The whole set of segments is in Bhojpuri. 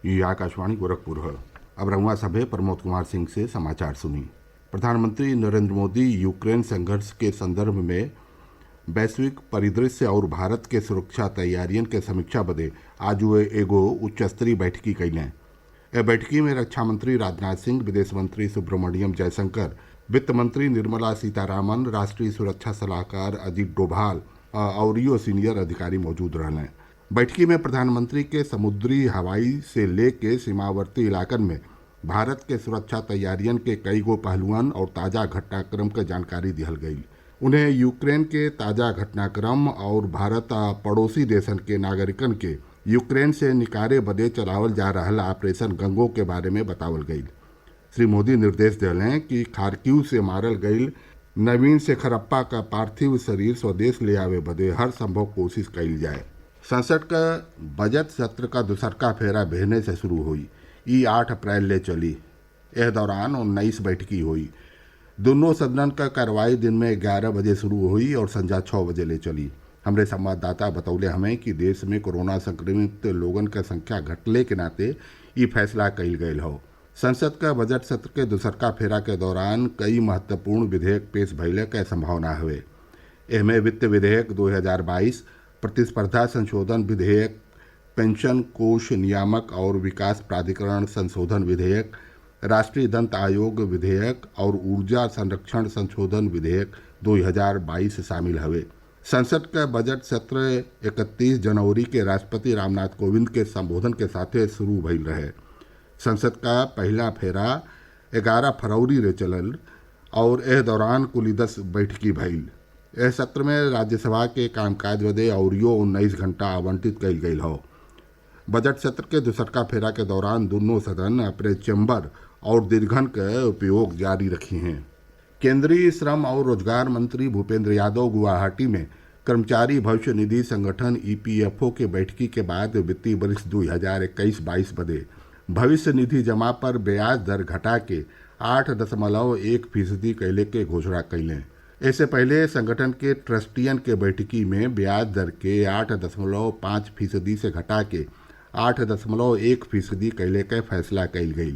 ये आकाशवाणी गोरखपुर है। अब रंगवा सभे प्रमोद कुमार सिंह से समाचार सुनी। प्रधानमंत्री नरेंद्र मोदी यूक्रेन संघर्ष के संदर्भ में वैश्विक परिदृश्य और भारत के सुरक्षा तैयारियन के समीक्षा बदे आज एगो उच्च स्तरीय बैठकी कैलें। ए बैठकी में रक्षा मंत्री राजनाथ सिंह, विदेश मंत्री सुब्रमण्यम जयशंकर, वित्त मंत्री निर्मला सीतारामन, राष्ट्रीय सुरक्षा सलाहकार अजीत डोभाल और सीनियर अधिकारी मौजूद रहने। बैठकी में प्रधानमंत्री के समुद्री, हवाई से लेके सीमावर्ती इलाकन में भारत के सुरक्षा तैयारियन के कई गो पहलुअन और ताज़ा घटनाक्रम के जानकारी दिहल गई। उन्हें यूक्रेन के ताज़ा घटनाक्रम और भारत पड़ोसी देशन के नागरिकन के यूक्रेन से निकारे बदे चलावल जा रहा ऑपरेशन गंगो के बारे में बतावल गई। श्री मोदी निर्देश दिलें कि खारकीव से मारल गई नवीन शेखरप्पा का पार्थिव शरीर स्वदेश ले आवे बदे हर संभव कोशिश कईल जाए। संसद का बजट सत्र का दूसरका फेरा बहने से शुरू हुई। ई 8 अप्रैल ले चली। एह दौरान 19 बैठकी हुई। दोनों सदन का कार्रवाई दिन में 11 बजे शुरू हुई और संध्या 6 बजे ले चली। हमारे संवाददाता बतौले हमें कि देश में कोरोना संक्रमित लोगन का संख्या घटले के नाते ये फैसला कईल गयल हो। संसद का बजट सत्र के दूसरका फेरा के दौरान कई महत्वपूर्ण विधेयक पेश भइले के संभावना हुए। एहमे वित्त विधेयक 2022, प्रतिस्पर्धा संशोधन विधेयक, पेंशन कोष नियामक और विकास प्राधिकरण संशोधन विधेयक, राष्ट्रीय दंत आयोग विधेयक और ऊर्जा संरक्षण संशोधन विधेयक 2022 शामिल हुए। संसद का बजट सत्र 31 जनवरी के राष्ट्रपति रामनाथ कोविंद के संबोधन के साथ शुरू भइल रहे। संसद का पहला फेरा 11 फरवरी रे चलल और एह दौरान कुल 10 बैठकी भइल। एह सत्र में राज्यसभा के कामकाज बदे औरियो 19 घंटा आवंटित कईल गईल हो। बजट सत्र के दूसरका फेरा के दौरान दोनों सदन अपने चैम्बर और दीर्घन के उपयोग जारी रखी हैं। केंद्रीय श्रम और रोजगार मंत्री भूपेंद्र यादव गुवाहाटी में कर्मचारी भविष्य निधि संगठन EPFO के बैठकी के बाद वित्तीय वर्ष 2021-22 बदे भविष्य निधि जमा पर ब्याज दर घटा के 8.1% कैले के घोषणा कैलें। इससे पहले संगठन के ट्रस्टियन के बैठकी में ब्याज दर के 8.5% से घटा के 8.1% कैले के फैसला कैल गई।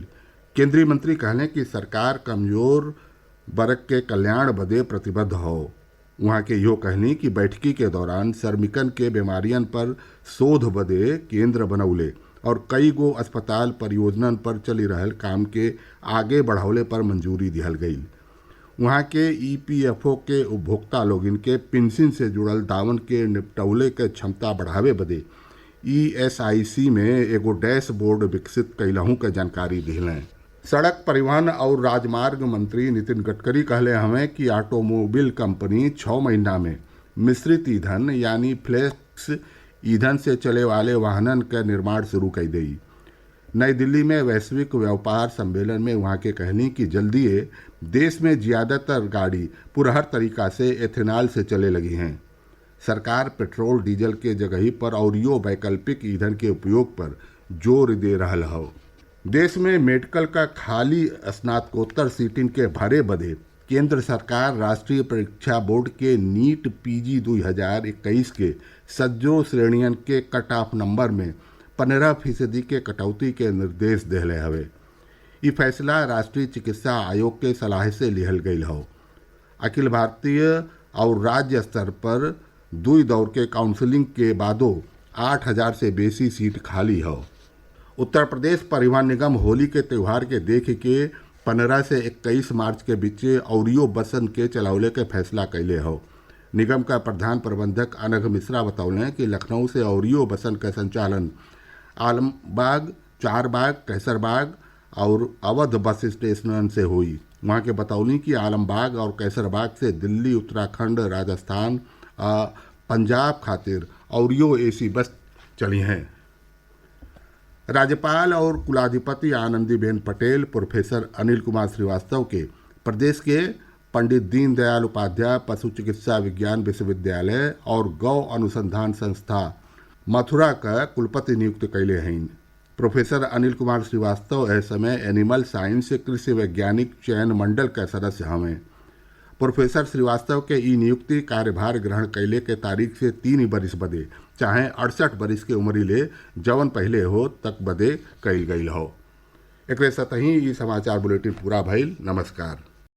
केंद्रीय मंत्री कहलें कि सरकार कमजोर वर्ग के कल्याण बदे प्रतिबद्ध हो। वहाँ के यो कहनी कि बैठकी के दौरान श्रमिकन के बीमारियन पर शोध बदे केंद्र बनौले और कई गो अस्पताल परियोजनन पर चली रहल काम के आगे बढ़ावले पर मंजूरी दिहल गई। वहाँ के EPFO के उपभोक्ता लोगिन के पेंशन से जुड़ल दावन के निपटौले के क्षमता बढ़ावे बदे ESIC में एगो डैशबोर्ड विकसित कैलहू के जानकारी दिलें। सड़क परिवहन और राजमार्ग मंत्री नितिन गडकरी कहले हमें कि ऑटोमोबाइल कंपनी 6 महीना में मिश्रित ईंधन यानी फ्लेक्स ईंधन से चले वाले वाहनन का निर्माण शुरू कर देई। नई दिल्ली में वैश्विक व्यापार सम्मेलन में वहाँ के कहनी कि जल्दी देश में ज़्यादातर गाड़ी पुरहर तरीका से एथेनॉल से चले लगी हैं। सरकार पेट्रोल डीजल के जगह पर और वैकल्पिक ईंधन के उपयोग पर जोर दे रहा हो। देश में मेडिकल का खाली स्नातकोत्तर सीटिन के भरे बदे केंद्र सरकार राष्ट्रीय परीक्षा बोर्ड के नीट PG 2021 के सज्जो श्रेणियन के कट ऑफ नंबर में 15% के कटौती के निर्देश दिले हवे। ये फैसला राष्ट्रीय चिकित्सा आयोग के सलाह से लिहल गई हो। अखिल भारतीय और राज्य स्तर पर 2 दौर के काउंसलिंग के बादो 8,000 से बेसी सीट खाली हो। उत्तर प्रदेश परिवहन निगम होली के त्यौहार के देख के 15 से 21 मार्च के बीच औरियो बसन के चलावले के फैसला कैले हो। निगम का प्रधान प्रबंधक अनघ मिश्रा बतौलें कि लखनऊ से औरियो बसन का संचालन आलमबाग, चारबाग, कैसरबाग और अवध बस स्टेशन से हुई। वहाँ के बतौली कि आलमबाग और कैसरबाग से दिल्ली, उत्तराखंड, राजस्थान, पंजाब खातिर औरियो AC बस चली हैं। राज्यपाल और कुलाधिपति आनंदीबेन पटेल प्रोफेसर अनिल कुमार श्रीवास्तव के प्रदेश के पंडित दीनदयाल उपाध्याय पशु चिकित्सा विज्ञान विश्वविद्यालय और गौ अनुसंधान संस्था मथुरा का कुलपति नियुक्त कैले हैं। प्रोफेसर अनिल कुमार श्रीवास्तव इस समय एनिमल साइंस कृषि वैज्ञानिक चयन मंडल का सदस्य हमें। प्रोफेसर श्रीवास्तव के ई नियुक्ति कार्यभार ग्रहण कैले के तारीख से 3 बरिस बदे चाहे 68 बरिस के उम्री ले जवन पहले हो तक बदे कैल गई हो। एक साथ ही ये समाचार बुलेटिन पूरा भइल। नमस्कार।